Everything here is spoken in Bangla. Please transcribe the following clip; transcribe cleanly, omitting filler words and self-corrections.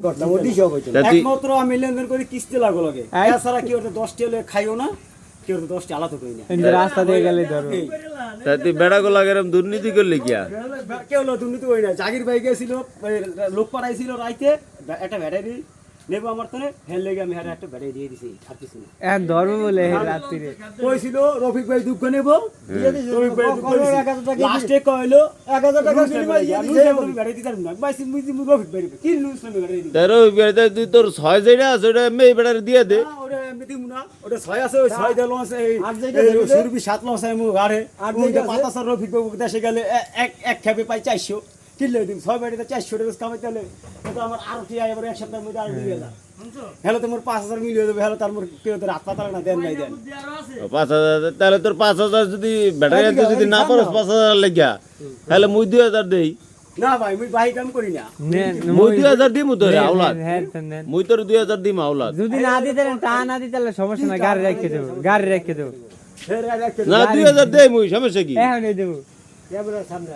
করতাম ওদি সব হইতো না। একমাত্র আমি লেনদেন করে কিস্তি লাগো লাগে এছাড়া কি ওটা 10 টি খাইও না কি ওটা 10 টি আলাদা করি না কিন্তু রাস্তা দিয়ে গেলে ধরো তাই তুই বেড়া গোলা গেরম দুর্নীতি করলি কি আর কেউ হলো দুর্নীতি করি না জাগির ভাই গেছিল লোক পাঠাইছিল রাইতে একটা ব্যাটারি নেবো আমার তো হেল লেগে আমি হারে একটা ব্যাটারি দিয়ে দিছি আর কিছু না এখন ধর্ম বলে রাত্রিরে কইছিল রফিক ভাই দুঃখ নেবো রফিক ভাই দুঃখ লাস্টে কইলো 1000 টাকা বিনিময় দিয়ে আমি দিছে ব্যাটারি দিতাম না বাইসি মুজি রফিক ভাই কি লুজ আমি ব্যাটারি দিই তারও তুই তোর 6 যেটা আছে ওটা মেয়ে বেড়ার দিয়ে দে ওটা আমি দিমু না ওটা 6 আছে ওই 6 দিলো আছে এই আট যেটা সুরবি 7 লস আমি গাড়ে আট ওইটা যেটা আছে। পাতাসার রফিক বাবু দেশে গেলে এক খেপে পাই 400 কিলো দিন 6 বাড়িতে 400 টাকা কামাইতে হলে তো আমার আর কি আইবার এক সপ্তাহের মধ্যে আর 2000 হ্যালো তোমার 5000 মিলিয়ে দেবে হ্যালো তার মোর কেউ তো রাত পাতা না দেন নাই দেন 5,000 তাহলে তোর 5,000 যদি ব্যাটারি আনতে যদি না পারস 5,000 লাগিয়া তাহলে মুই 2,000 দেই না ভাই মুই বাহি কাম করি না মুই 2,000 দিমু তোরে আওলাদ হ্যাঁ নেন। মুই তোর 2,000 দিম আওলাদ যদি না দিতে তা না দিতে তাহলে সমস্যা নাই গাড়ি রেখে দেবো ফের আর একটা না 2,000 দেই মুই সমস্যা কি এখন দেবো ক্যামেরার সামনে